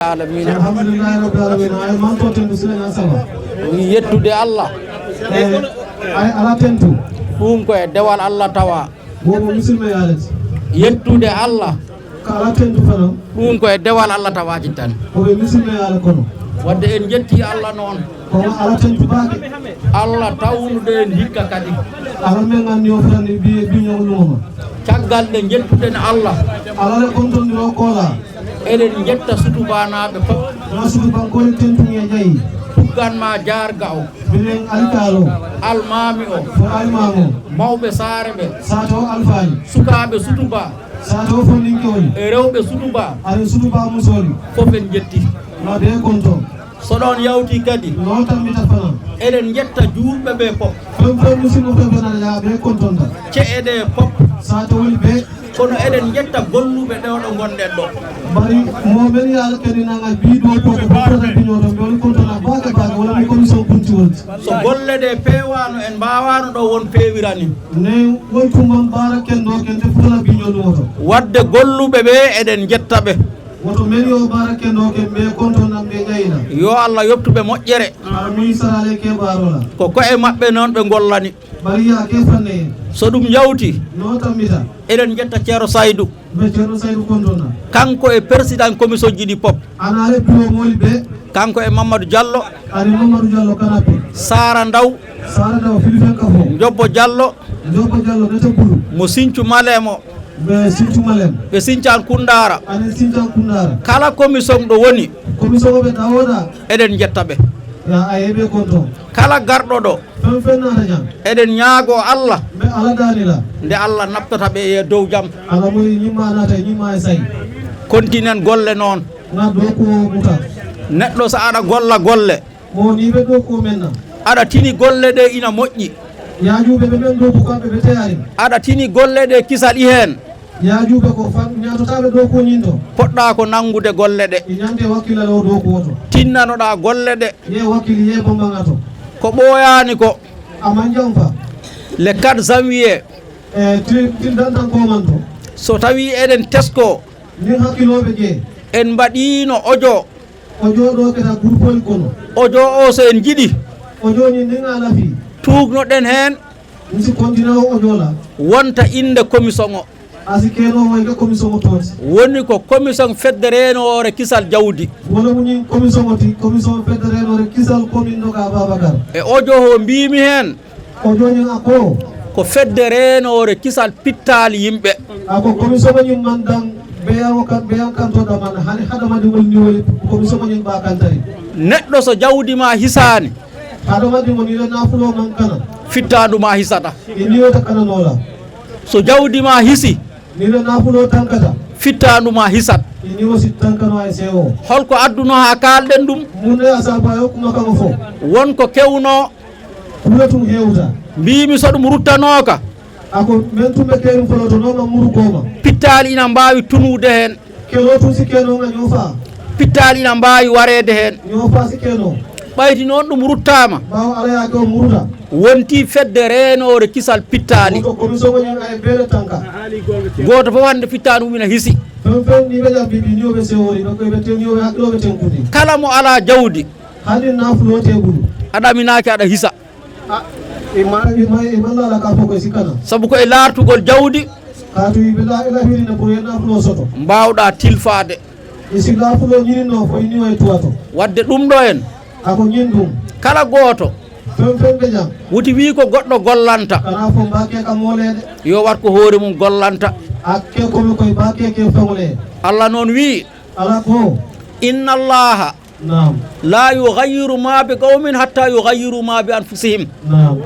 alamin alhamdulillahi rabbil alamin ay man to tendu sina sama yettude Allah ay ala tentu ɗum ko e dewal Allah tawa bobo musulme yalet yettude Allah ka ala tentu fana ɗum ko e dewal Allah tawaji tan bobo musulme yala kono wadde en jetti Allah noon ko ala tentu baake Allah tawnude en hikka kadi ala men ngani o fani bi ñoo luma caggal de jettuden Allah ala le konton no kola eɗen jetta sutubanaɓe fof no sutuban ko tentu ngi jayi tugganma jarga o bilen alkalo almami o fo almamo mawɓe saare ɓe sato alfani sukaɓe sutuba sato fo linkewol e rewɓe sutuba ari sutuba musoli fof en jetti no de konton so ɗon yawti kadi no tambita fana eɗen jetta juulɓe ɓe fof fo musidɗo fe fana ya be kontonta ceeɗe fof sato wol be kono eɗen jetta golluɓe ɗewɗo gonɗen ɗo bari momen yaala kadi nangal biɗo ko fotata biñoto ɓe woni kontona baake baake wala mi commission puntiwolde so golle ɗe pewano en mbawano ɗo won pewirani ne wontumam bara ken ɗo ken te futata biñol woto wadde golluɓe ɓe eɗen jetta ɓe woto men yo bara ken ɗo ken ɓe kontonam ɓe ƴayina yo Allah yoftuɓe moƴƴere ara ministre ke barola ko koye maɓɓe noon ɓe gollani bari ya ke fanne en so ɗum yawti no tambita eɗen jetta ceero Saydou ɓe ceerno Saydou kontona kanko e président commission ji ɗi pop ana re bureau moli ɓe kanko e Mamadou Diallo ari Mamadou Diallo kanape Sara Ndaw sara daw filifen ka fo Jobbo Diallo nete bulu mo Sinthiou Malemo ɓe Sinthiou Malem ɓe Sinthiane Koundara anen Sinthiane Koundara kala commission ɗo woni commission oɓe tawoɗa eɗen jetta ɓe ya a heeɓe konton kala garɗo ɗo fen fennata jam eɗen ñaago Allah mais ala danila nde Allah naftata ɓe e dow jam ala moy ñimma nata ñimma e sayi continuen golle noon na ɗo ko muta neɗɗo so aɗa golla golle mo ni ɓe ɗo ko men na aɗa tini golle ɗe ina moƴƴi yajuɓe ɓe ɓen ɗo ko kamɓe ɓe teyari aɗa tini golle ɗe kisaɗi hen yajuɓe ko ñatotaɓe ɗo ko ñinto poɗɗa ko nangude golle ɗe i ñante wakkilal o ɗo ko woto tinnanoɗa golle ɗe ye wakkili ye bombaga to ko ɓooyani ko aman jam fa le 4 janvier e tildantan koman to so tawi eɗen tesko nin hakkiloɓe ƴee en mbaɗino audio o jooɗo keta groupe oli kono audio o so en jiiɗi o joni nin a lafi tugnoɗen hen misi continue o jola wonta inde commission o asi keno wayga commission o tooti woni ko commission fedde renore kisal jawdi wona muñin commission o ti commission fedde renore kisal commune ɗo ka Babacar e audio o mbimi hen o joni a ko fedde renore kisal pittali yimɓe ako commission o ñin man dan ɓeyan kantoɗa man hani haɗamadi wolni woli commission o ñin ɓa kantari neɗɗo so jawdima hisani haɗamadi mo nile nafulo man kana fittaduma hisata e niwota kananola so jawdima hisi nile nafulo tankata fittaduma hisat e niwo si tankano e sewo holko adduno ha kalɗen ɗum munde a saba yokkuma kamo fo wonko kewno ɓuratum hewta mbimi so ɗum ruttanoka ako men tumɓe kerim foloto nooma murugoma pittali ina mbawi tunude hen keno tum si kenonga ñoofa pittali ina mbawi warede hen ñoofa si keno ɓayti noon ɗum ruttama ɓawa alayake o murda wonti fedde renore kisal pittali to commission oñen ay beele tanka goto fof hande pittani mum ina hisi fen fen ni ɓe jabbiɗi niwoɓe sewori ɗo koɓe te niwoɓe hakkiloɓe tenkudi kala mo ala jawdi hani nafulo teɓudu aɗaminaki aɗa hisa malla ala ka fo koye sikkana saabu koye lartugol jawdi ka to yiɓe lahirina pour ye nafulo soto mbawɗa tilfade e si nafulo ñininno fo niwo e tuwato wadde ɗum ɗo en ako ñin ɗum kala goto fen fen ɓe jam wuti wi ko goɗɗo gollanta kana fo mbake kam molede yo wat ko hoore mum gollanta akke komi koye mbake ke fewle Allah noon wi ala ko inna allaha nam la yughayyiru ma bi qawmin hatta yughayyiru ma bi anfusihim nam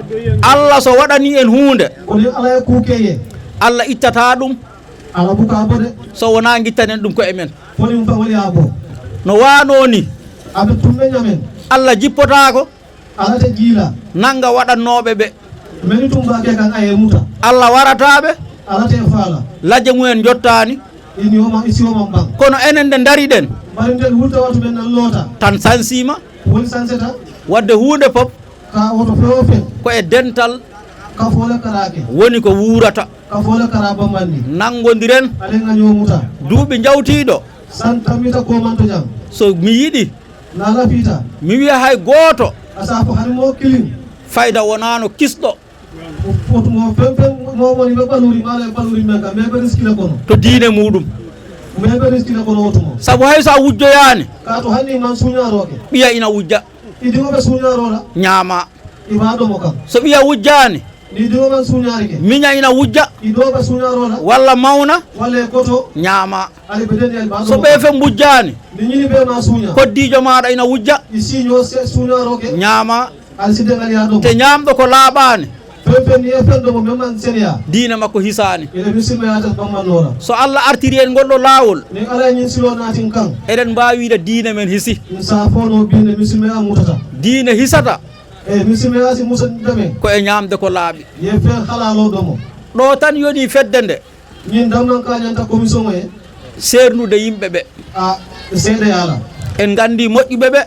Allah so waɗani en hunde koni ala e kukeye Allah ittata ɗum ala buka bo de so wona guittanen ɗum ko e men foni mum famoli ha bo no wano ni aɓe tumɓe ñamen Allah jippotako ala te jiila nanga waɗannoɓe ɓe meni tum mbake kan aye muta Allah warataɓe ala te faala lajje mumen jottani isiwoma ban kono enen nde dariɗen barintel wurta watu men nan loota tan sansima woni sanseta wadde hunde pop ka woto fewo fe ko e dental ka fole karake woni ko wuurata ka fole kara bambandi nangodiren alenga nyomuta duuɓi jawtiɗo san tamita ko manto jam so mi yiɗi na lafita mi wiya hay gooto asa ko hanimo kilin fayda wonano kisɗo mo mo woni be baluri mala baluri men kam me be riskila kono to diine muɗum me be riskila kono wotumo sabu hay sa wujjoyani ka to hanni man suñaroke ɓiya ina wujja idimo be suñarola ñaama ibado mo kam so ɓiya wujjani ni dimo man suñarike miña ina wujja ido be suñarola walla mawna walla koto ñaama ali be den bado so ɓe fe mbujjani ni ñini be ma suña koddijo maɗa ina wujja isiño suñaroke ñaama al sidengal yaado te ñamɗo ko laaɓani pepe ni efendo mo memman senia diina makko hisani ele misilma yata bammanora so Allah artiri en gonɗo lawol ni ala ñin silo natin kan eɗen mbawide diine men hisi sa fono binde misilma mutata diine hisata misilma asi musa deme ko e ñamde ko laaɓi ye fe halalo domo ɗo tan yoni fedde nde ñin damnan ka ñanta commission e sernude yimɓeɓe a seede yala en gandi moƴƴuɓe ɓe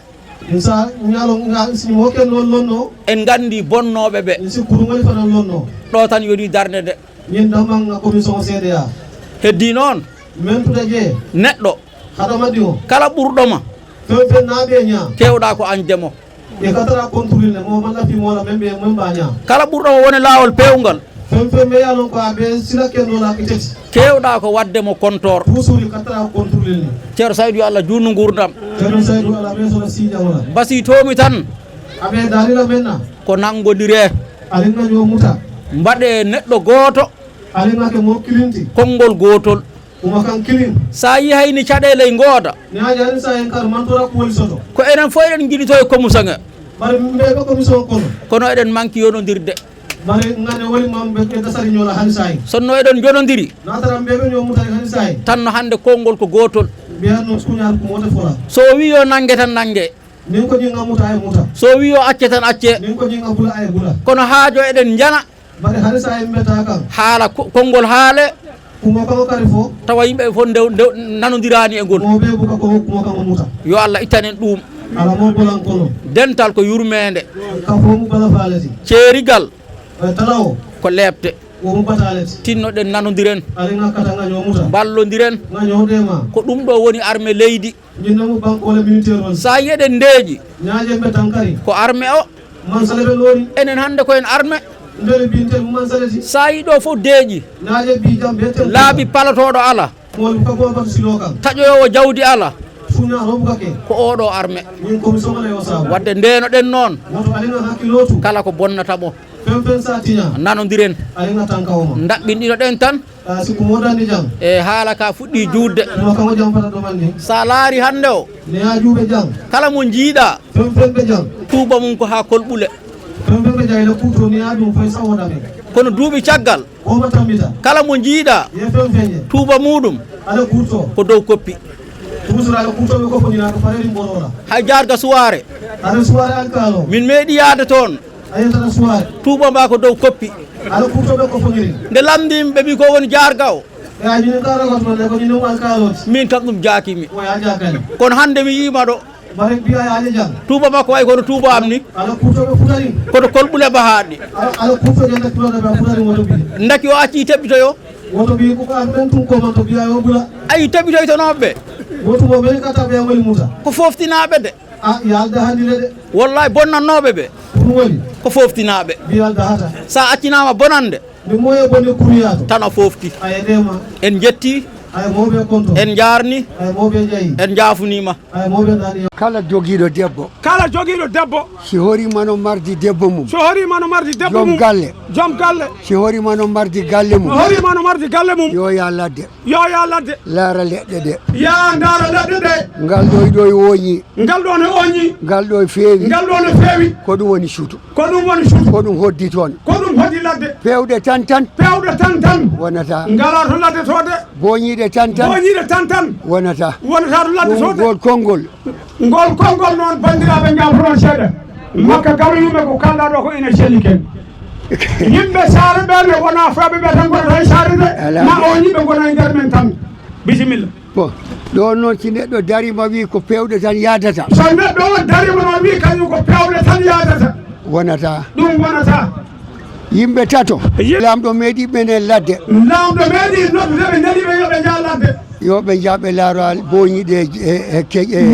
sa ñalo nga si mo ken non lonno en gandi bonnoɓe ɓe si kurungol fana lonno ɗo tan yoni darde nde ñin damnan commission seede ya heddi noon men tude je neɗɗo hado madi o kala ɓurɗoma fe naabe nya kewɗa ko andemo e katara contrôle mo man lafi mo la membe memba nya kala ɓurɗoma woni lawol pewgal fe me yalon ko abe sila ken no la kiteti kewɗa ko waddemo compteur toujours katara contrôle ni ceerno Saydou Allah junnu gurdam ceerno Saydou ala be so sija wala basi tomi tan abe dalila menna ko nangodire alinga nyo muta mbaɗe neɗɗo goto alinga ke mo kilinti konngol gotol kuma kan kilin sa yi hayni caɗele gooda ni haja sa en kar man tora ko wol soto ko enen fo eɗen jiɗito e commusange bare mbe ko commission kono kono eɗen manki yonodirde bare ngane woli mam be dasari nyola han say sonno eɗen jonodiri natara mbebe nyo muta han say tan no hande konngol ko gotol biya no skunyar ko mota fola so wi yo nangue tan nangue nin ko jinga muta ay muta so wi yo acce tan acce nin ko jinga bula ay bula kono haajo eɗen jana bare han say mbeta kan haala konngol haale kumo ko kari fo tawa yimɓe fof nanodirani e ngol mo be buka ko kumo kan muta yo Allah ittanen ɗum ala mo bolan kono dental ko yurmede ka fo mu bala falati ceerigal talaw ko lebte wo mu batalati tinnoɗen nanodiren ali ngakata ngaño muta ballodiren ngaño dema ko ɗum ɗo woni armé leydi jinnamu bankole militaire on sa yeɗen ndeeƴi ñaaje be tankari ko armé o man salebe lori enen hande ko en armé ndele bintel man salati sa yi ɗo fof deeƴi ñaaje bi jam betel laabi palotoɗo ala mol ko bo bat silo kan taƴoyowo jawdi ala suña robu kake ko oɗo armé min commission mala yo sabu wadde ndenoɗen noon moto alina hakkilotu kala ko bonnatamo fen sa tiña nanodiren alina tankawoma daɓɓinɗinoɗen tan siku modani jam e haala ka fuɗɗi juutde mo kamo jam fata do manni sa laari hande o ne ya juube jam kala mo jiiɗa fen be jam tuuba mum ko ha kolɓule fen be jayla kuto ni ya dum fay sawoda me kono duuɓi caggal o ma tambita kala mo jiiɗa ye fen fenje tuuba muɗum ala kuto ko dow koppi toujours ala kuto be ko fodina ko pareri mborola hay jarga suware ala suware alkalo min meeɗi yaade toon ayata suware tuuba mba ko dow koppi ala kuto be ko fodiri nde lamdimi ɓe ɓi ko woni jarga o ya jini kara ko to ko nyino alkalo min kam ɗum jaakimi o ya jakani kono hande mi yima ɗo bare biya ya ale jam tuuba makko way kono tuuba am ni ala kuto be fudari koto kolɓule bahaɗi ala kuto je ndak tulo be fudari woto bi daki o acci teɓɓitoyo woto bi ko ka men tun ko man to biya yo bula ayi teɓɓitoytonoɓe woto mo be kata be wali muta ko foftinaɓe de yalda handire de wallahi bonnannoɓe ɓe ɗum woni ko foftinaɓe biyalda hata sa accinama bonande mi moye bonde kuriyato tan a fofti ay dema en jetti ay mobe konto en jarni ay mobe jayi en jafunima ay mobe dani kala jogiiɗo debbo si horima no mardi debbo mum joom galle si horima no mardi galle mum yo ya ladde laara leɗɗe ɗe ngal ɗo ɗo e woñi ngal ɗo e feewi ko ɗum woni suutu ko ɗum hoddi toon pewɗe tan wonata boñiɗe tan wonata ngol konngol noon bandiraɓe jafron seeɗa makka garu yimɓe ko kalɗa ɗo ko ene selli ken yimɓe saare ɓerne wona faaɓe ɓe tan gonata e saare de ma o yimɓe gona e nder men tan bisimilla bon ɗo noon si neɗɗo darima wi ko pewɗe tan yadata so neɗɗo o darima noon wi kañum ko pewɗe tan yadata wonata ɗum wonata yimɓe tato lamɗo meeɗi ɓenen ladde lamɗo meeɗi noddude ɓe nani ɓe yoɓe jaa ladde yo ɓe jaaɓe laaro boñiɗe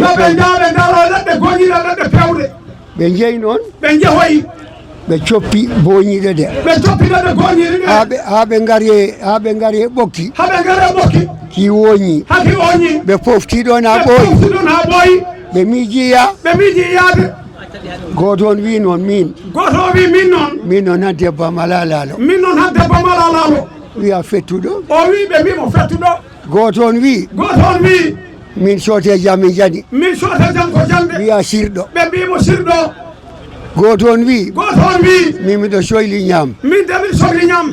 yoɓe jaaɓe daro ladde goñiɗe ladde pewɗe ɓe jeeyi noon ɓe jehoyi ɓe coppi boñiɗe ɗe ɓe coppi ladde goñiɗe ɗe ha ɓe ngari e ɓokki ki woñi haki oñi ɓe pofti ɗon ha ɓooyi ɓe miiji yaade goto on wi noon min noon han debbam ala laalo wiya fettuɗo o wi ɓe mbimo fettuɗo goto on wi min sote jam mi jaɗi ko jande wiya sirɗo ɓe mbimo sirɗo goto on wi min miɗo sohli ñaam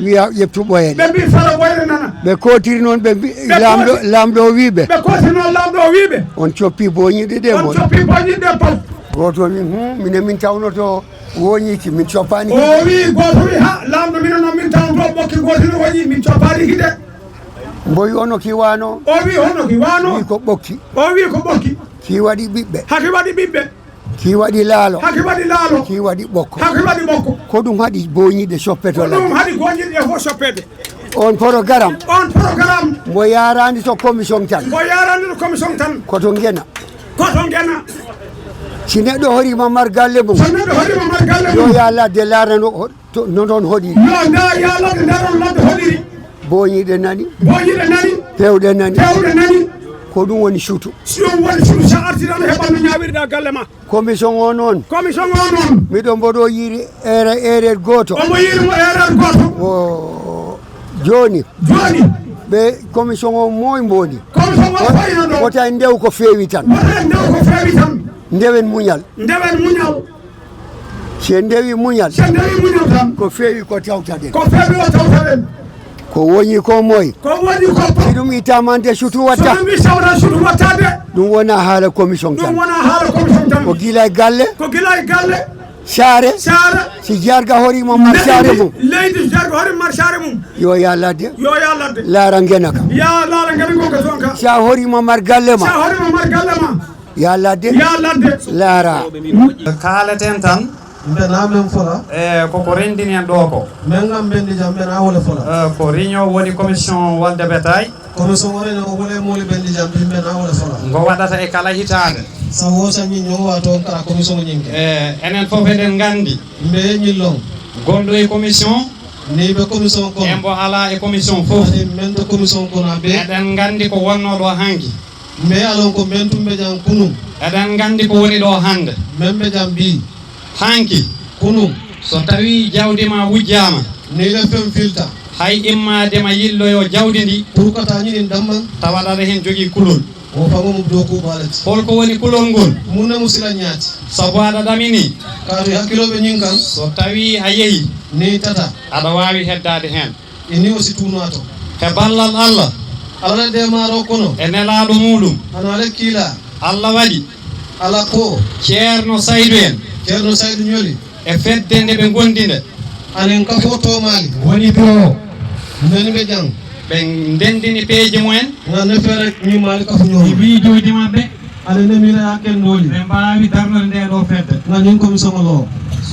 wiya ƴeftu ɓoyeɗe ɓe mbi fara ɓoyɗe nana ɓe kotiri noon ɓe mbi lamɗo o wiɓe on coppi boñiɗe ɗe mon pop goto wi minen min tawnoto woñiki min coppani o wi goto wi ha lamɗo minen noon min tawnoto ɓokki gotino woñi min coppani hide mboyi ono ki wano o wi hono ki wano wi ko ɓokki ki waɗi ɓiɓɓe haki waɗi ɓiɓɓe ki waɗi laalo ki waɗi ɓokko ko ɗum haɗi boñiɗe soppeto ɗum haɗi goñiɗe e fof soppede on programme mo yarani to commission tan koto gena si neɗɗo horima mar galle mum yo ya ladde laara no ɗon hoɗiri boñiɗe nani pewɗe nani ko ɗum woni suutu sa artirano heɓanno ñawirɗa galle ma commission o noon miɗo mboɗo yiri erreur goto omo yirimo erreur goto o joni ɓe commission o moye mbodi wota ndew ko feewi tan ndewen muñal se ndewi muñal tan ko feewi ko tawtaɗen ko woñi ko moye si ɗum itamande sutu watta ɗum wona haala commission tan ko gila e galle saare si jarga horima mar saare mum yo ya ladde laara gena kam sa horima mar galle ma ya ladde laara kaaleten tan mbena men fola koko rendini en ɗo ko men gam bendi jam mbena wole fola ko réunion woni commission wolde bétail commission woni o wole moli bendi jam mbena wole fola ngo waɗata e kala hitande sa wosa ñiño wa toon kala commission ñinke enen fof eɗen gandi mbe ñillon gonɗo e commission ni ɓe commission kono embo ala e commission fof men to commission kono ɓe eɗen gandi ko wonno ɗo hanki mbe alon ko men tumɓe jam kunum eɗen gandi ko woni ɗo hande men ɓe jam mbi hanki kunum so tawi jawdi ma wujjama ni le fen filta hay immadema yilloyo jawdi ndi pour kata ñinin damman tawaɗaɗa hen jogui kulol o famomum dow kuɓalati holko woni kulol ngol munnamo sila ñaati sabu aɗa ɗamini kaatu hakkiloɓe ñin kan so tawi a yeehi ni tata aɗa wawi heddade hen ini aussi tunoato e ballal Allah ala demaro kono e nelaɗo muɗum ana ale kiila Allah waɗi ala ko ceerno Saydou en ceerno Saydou ñoli e fedde nde ɓe gondi nde anen kafo tomali woni bureau ndeni ɓe jang ɓe ndendini peeji mumen ga nefere ñimali kafu ñoom miijoji mabɓe aɗa nemira ha kendoli ɓe mbawi darnode nde ɗo fedde gañin commission o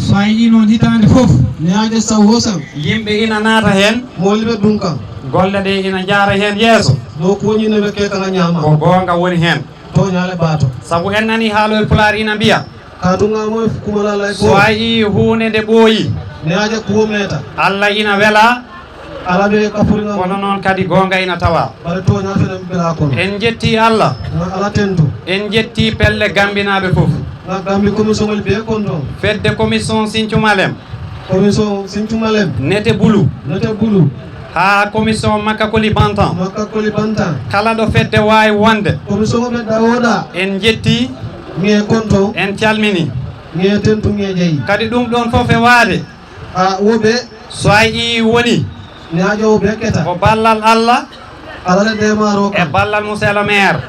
so a yi noon hitande foof ne aje saw hosan yimɓe ina naata hen moliɓe ɗum kan golle ɗe ina jaara hen yeeso dow koñineɓe kekanga ñama ko gonga woni hen toñale baato saabu en nani haaloyel pular ina mbiya kadungamo kumalala so a yi hunde nde ɓooyi ne aje kuwo meta Allah ina wela ala ɓe kafuringa kono noon kadi gonga ina tawa bare toña fenen ɓela kono en jetti Allah ala tentu en jetti pelle gambinaɓe foof ga gambi commission ngol ɓe kon ɗon fedde commission Sinthioumalem commission Sinthioumalem nete bulu ha commission Makakoli Bantan kala ɗo fedde wawi wonde commission o ɓedda woɗa en jetti ŋe konto en calmini ŋe tentu ŋe jeeyi kadi ɗum ɗon foof e waade woɓe so a yi woni ñaaƴowo ɓe keta ko ballal Allah alala demaro e ballal monsieur le maire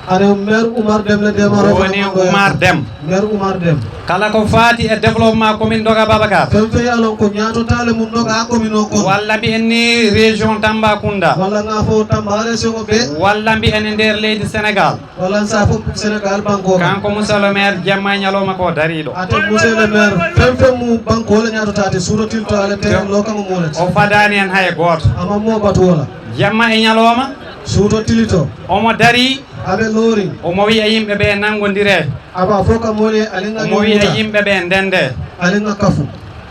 are maire Oumar Dem le demaro woni Oumar Dem maire Oumar Dem kala ko faati e développement commune Doga Babacar fe alon ko nyaato tale mum Doga commune o ko walla mbi en ni région Tambacounda walla nga fo Tamba région o be walla mbi en nder leydi Sénégal walla sa fo Sénégal banko kanko monsieur le maire jamma ñaloma ko dariɗo ate monsieur le maire fe mu banko le nyaato tate surotil to ale te lokam mo molet o fadani en hay goto ama mo batola jamma e ñaloma suuto tilito omo dari aɓe loori omo wiya yimɓe ɓe nangodire aba fof kam woni alinga omo wiya yimɓe ɓe ndende alinga kafu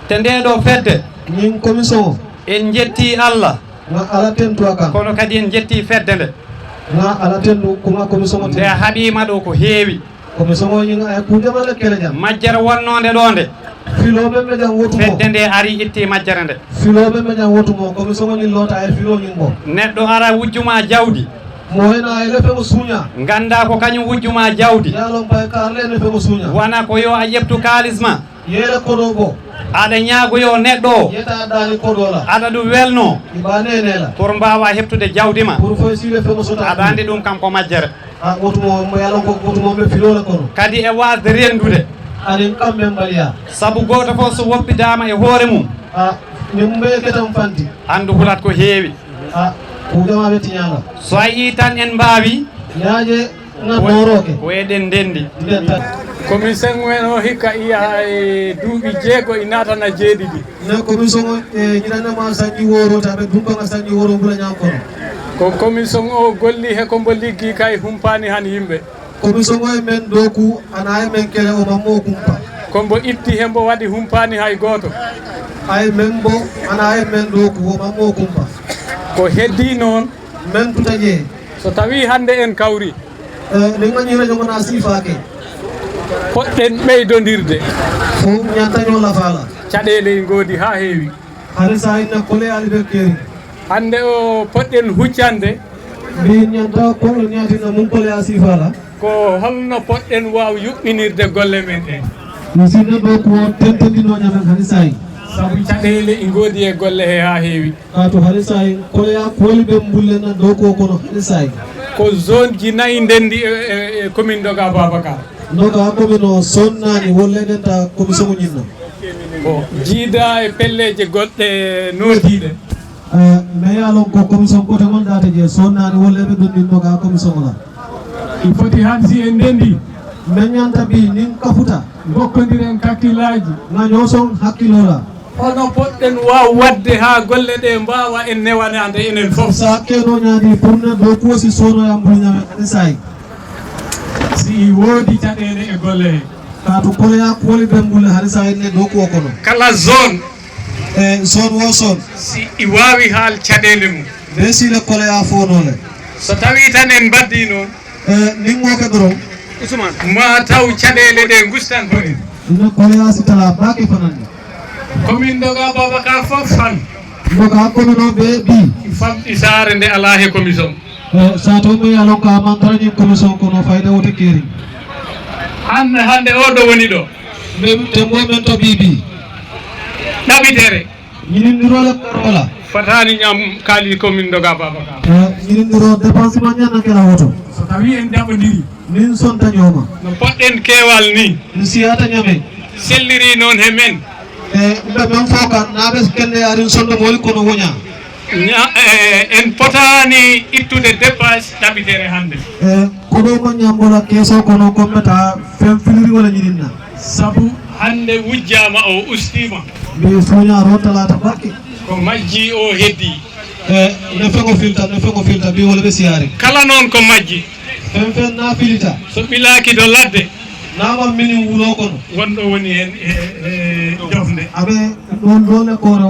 te nde ɗo fedde ñin commission o en jetti Allah nga ala tentuwa kam kono kadi en jetti fedde nde nga ala tendu kuma commission o nde haɓima ɗo ko heewi commission o ñinga ay kujamale kele jam majjere wonnode ɗo nde filoɓe ɓe jam wotumo fedde nde ari itti majjere nde filoɓe ɓe jam wotumo commission o ñin loota e filo ñin bo neɗɗo ara wujjuma jawdi mo hena e lefe mo suuña ganda ko kañum wujjuma jawdi yalon bay karle lefe mo suuña wona ko yo a ƴeftu kalis ma yeele koɗo bo aɗa ñaagoyo neɗɗo o yeta dani koɗola aɗa ɗum welno iba nenela pour mbawa heftude jawdi ma pour foy si lefe mo sota aɗa andi ɗum kam ko majjere a wotumo mo yalon ko wotumo ɓe filole kono kadi e wasde rendude anin kamɓe mbaliya saabu goto fof so woppidama e hoore mum a min ɓe ketam fanti andu hulat ko heewi a kujama ɓe tiñala so a yi tan en mbawi ñaaje nattoroke ko eɗen ndendi ndenta commission men o hikka iya e duuɓi jeego e natana jeeɗiɗi ne commission o e ñinanema sañƴi woro taɓe dumpanga sañƴi woro mbula ñam kono ko commission o golli he kombo liggi kay humpani han yimɓe commission o e men doku ana e men kele o mammo kumpa kombo itti hembo waɗi humpani hay goto ay men bo ana e men doku o mammo kumpa ko heddi noon men tuta ƴee so tawi hande en kawri min gañi radio gona sifake poɗɗen ɓeydodirde fo ñantañola faala caɗele goodi ha heewi hade sa inna kole aliber keri hande o poɗɗen huccande min ñanta kolo ñatina mum kole a sifala ko holno poɗɗen waw yuɓɓinirde golle men ɗe mi sinna ɗo ko tentendinoñamen hade sayi saabu caɗele e goodi e golle he ha heewi ka to hade sayi koleya kooli ɓe mbullenan ɗo ko kono hade sayi ko zone ji nayyi ndendi e commune Doga Babacar Doga commune o sonnani wolle ɗenta commission mo ñinno ko jiida e pelleje goɗɗe noodiɗe mais yalon ko commission kote gonɗate je sonnani wolle ɓe ɗum ɗin Doga commission ola il foti han si en ndendi min ñanta bi nin kafuta gokkodiren kakkillaji gaño son hakkilola hono poɗɗen waw wadde ha golle ɗe mbawa en newanade enen foof sa keno ñaadi pour ne ɗo kuosi sonoya mbulñamen ane sayi si woodi caɗele e golle he ka to koleya kooli ɓe mbulle hade sayi ne ɗo kuo kono kala zone e zone wo zone si i wawi haal caɗele mum ɓe sile koleya fonole so tawi tan en mbaddi noon nin ngoke ɗoron Ousmane ma taw caɗele ɗe gustan to en ina koleya sitala bake fanande commune Doga Babacar fof fan Doga commune o ɓe ɓi famɗi saare nde ala he commission sa to mi yalon ka mantarañin commission kono fayda wote keeri hande oɗo woni ɗo tembo men to ɓiɓi ɗaɓitere ñinindirole karola fatani ñam kaali commune Doga Babacar ñinindiro dépense ma ñannakela woto so tawi en jaɓodiri min sontañoma no poɗɗen keewal ni mi siyata ñame selliri noon he men ɓe men fo kan naɓe kende arin sonde moli kono woña en potani ittude dépense ɗaɓitere hande koɗo mo ñambola keeso kono kommeta fen filiri wala ñininna saabu hande wujjama o ustima mbi suña ro talata bakke ko majji o heddi ne fengo filta mbi wala ɓe siyari kala noon ko majji fen na filita so ɓilaki do ladde nama minin wuuro kono wonɗo woni hen e jofde aɓe ɗon ɗone kore o